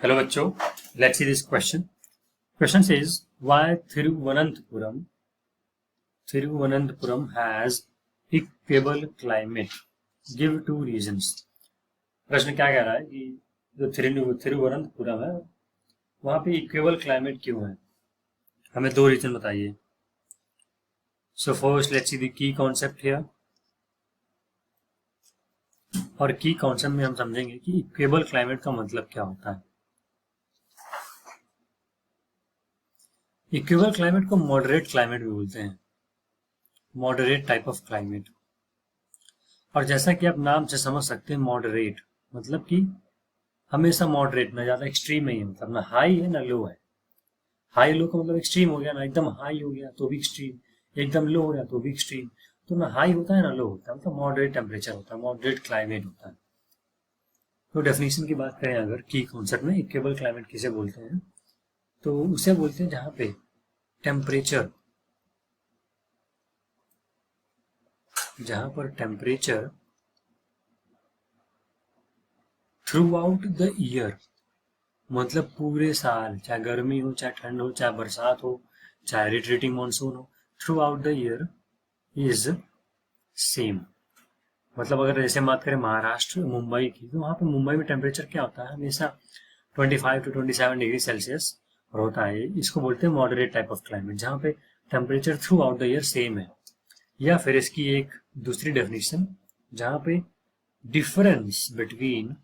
Hello बच्चों, let's see this question. Question says why Thiruvananthapuram has equable climate. Give two reasons. प्रश्न क्या कह रहा है कि जो थिरुवनंतपुरम है वहां पे इक्वेबल क्लाइमेट क्यों है, हमें दो रीजन बताइए. So first let's see the key concept here. और की कॉन्सेप्ट में हम समझेंगे कि इक्वेबल क्लाइमेट का मतलब क्या होता है. इक्वेबल क्लाइमेट को मॉडरेट क्लाइमेट भी बोलते हैं, मॉडरेट टाइप ऑफ क्लाइमेट. और जैसा कि आप नाम से समझ सकते हैं मॉडरेट मतलब कि हमेशा मॉडरेट, ना ज्यादा एक्सट्रीम नहीं है, मतलब ना हाई है ना लो है. हाई लो का मतलब एक्सट्रीम हो गया, ना एकदम हाई हो गया तो भी एक्सट्रीम, एकदम लो हो गया तो भी एक्सट्रीम. तो ना हाई होता है ना लो होता है, मतलब मॉडरेट टेम्परेचर होता है, मॉडरेट क्लाइमेट होता है. तो डेफिनेशन की बात करें अगर की कॉन्सेप्ट में, इक्वेबल क्लाइमेट किसे बोलते हैं, तो उसे बोलते हैं जहां पे टेम्परेचर, जहां पर temperature through out the year, मतलब पूरे साल, चाहे गर्मी हो चाहे ठंड हो चाहे बरसात हो चाहे रिट्रीटिंग मानसून हो, through out the year is same. मतलब अगर जैसे बात करें महाराष्ट्र मुंबई की, तो वहां पे मुंबई में टेम्परेचर क्या होता है, हमेशा 25 to 27 डिग्री सेल्सियस होता है. इसको बोलते हैं मॉडरेट टाइप ऑफ क्लाइमेट, जहाँ पे temperature through out the year same है. या फिर इसकी एक दूसरी डेफिनेशन, जहाँ पे difference between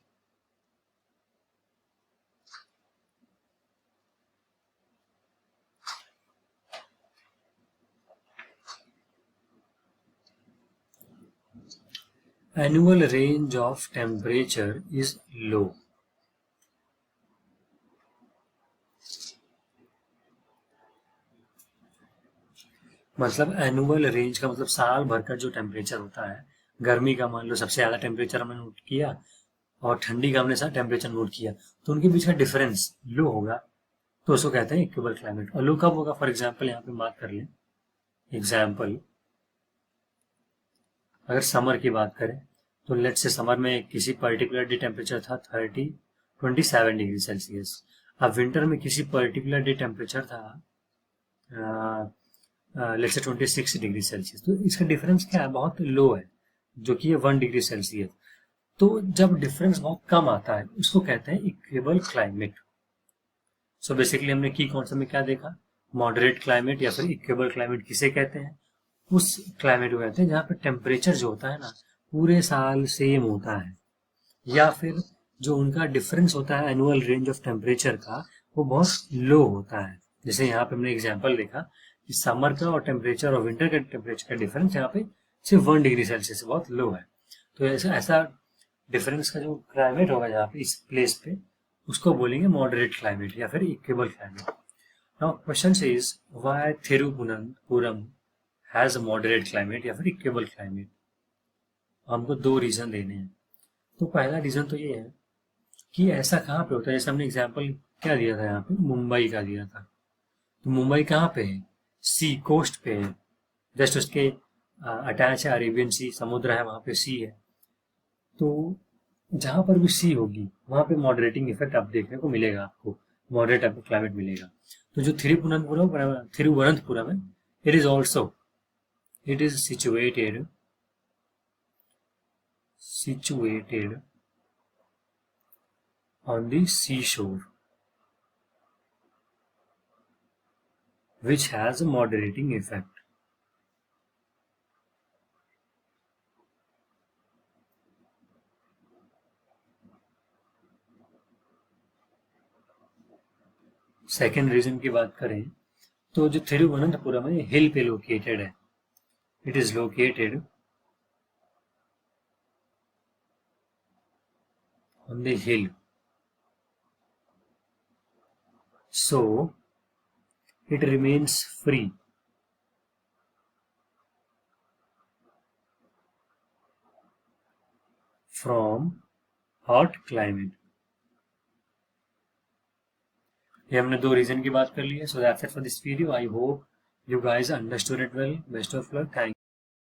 annual range of temperature is low. मतलब एनुअल रेंज का मतलब साल भर का जो टेम्परेचर होता है, गर्मी का मान लो सबसे ज्यादा टेम्परेचर हमने नोट किया और ठंडी का हमने सारा टेम्परेचर नोट किया, तो उनके बीच का डिफरेंस लो होगा, तो उसको कहते हैं इक्वेबल क्लाइमेट. और लो कब होगा, फॉर एग्जाम्पल यहाँ पे बात कर लें, एग्जाम्पल अगर समर की बात करें तो लेट्स से समर में किसी पर्टिकुलर डे टेम्परेचर था 27 डिग्री सेल्सियस. अब विंटर में किसी पर्टिकुलर डे टेम्परेचर था लेट्स से 26 डिग्री सेल्सियस. तो इसका डिफरेंस क्या है, बहुत लो है, जो कि है 1 डिग्री सेल्सियस. तो जब डिफरेंस बहुत कम आता है उसको कहते हैं इक्वेबल क्लाइमेट. सो बेसिकली हमने की कॉन्सेप्ट में क्या देखा, मॉडरेट क्लाइमेट या फिर इक्वेबल क्लाइमेट किसे कहते हैं, उस क्लाइमेट को कहते हैं जहाँ पे टेम्परेचर जो होता है ना पूरे साल सेम होता है, या फिर जो उनका डिफरेंस होता है एनुअल रेंज ऑफ टेम्परेचर का वो बहुत लो होता है. जैसे यहाँ पे हमने एग्जांपल देखा कि समर का और टेम्परेचर और विंटर का टेम्परेचर का डिफरेंस यहाँ पे सिर्फ 1 डिग्री सेल्सियस से बहुत लो है. तो ऐसा डिफरेंस का जो क्लाइमेट होगा यहाँ पे इस प्लेस पे, उसको बोलेंगे मॉडरेट क्लाइमेट या फिर equal climate. Now question is why Thiruvananthapuram has a moderate climate या फिर इक्वेबल क्लाइमेट. हमको दो रीजन देने हैं. तो पहला रीजन तो ये है कि ऐसा कहाँ पे होता है, जैसे हमने एग्जाम्पल क्या दिया था यहाँ पे, मुंबई का दिया था. तो मुंबई कहाँ पे है, सी कोस्ट पे है, जस्ट उसके अटैच है अरेबियन सी, समुद्र है वहां पे, सी है. तो जहां पर भी सी होगी वहां पे मॉडरेटिंग इफेक्ट आप देखने को मिलेगा, आपको मॉडरेट टाइप ऑफ क्लाइमेट मिलेगा. तो जो थिरुवनंतपुरम है, it is also, it is situated on the seashore, which has a moderating effect. Second reason की बात करें तो जो थिरुवनंतपुरम है हिल पे लोकेटेड है, it is located on the hill, so it remains free from hot climate. ये हमने दो रीजन की बात कर ली है. So that's it for this video. I hope you guys understood it well. Best of luck. Thank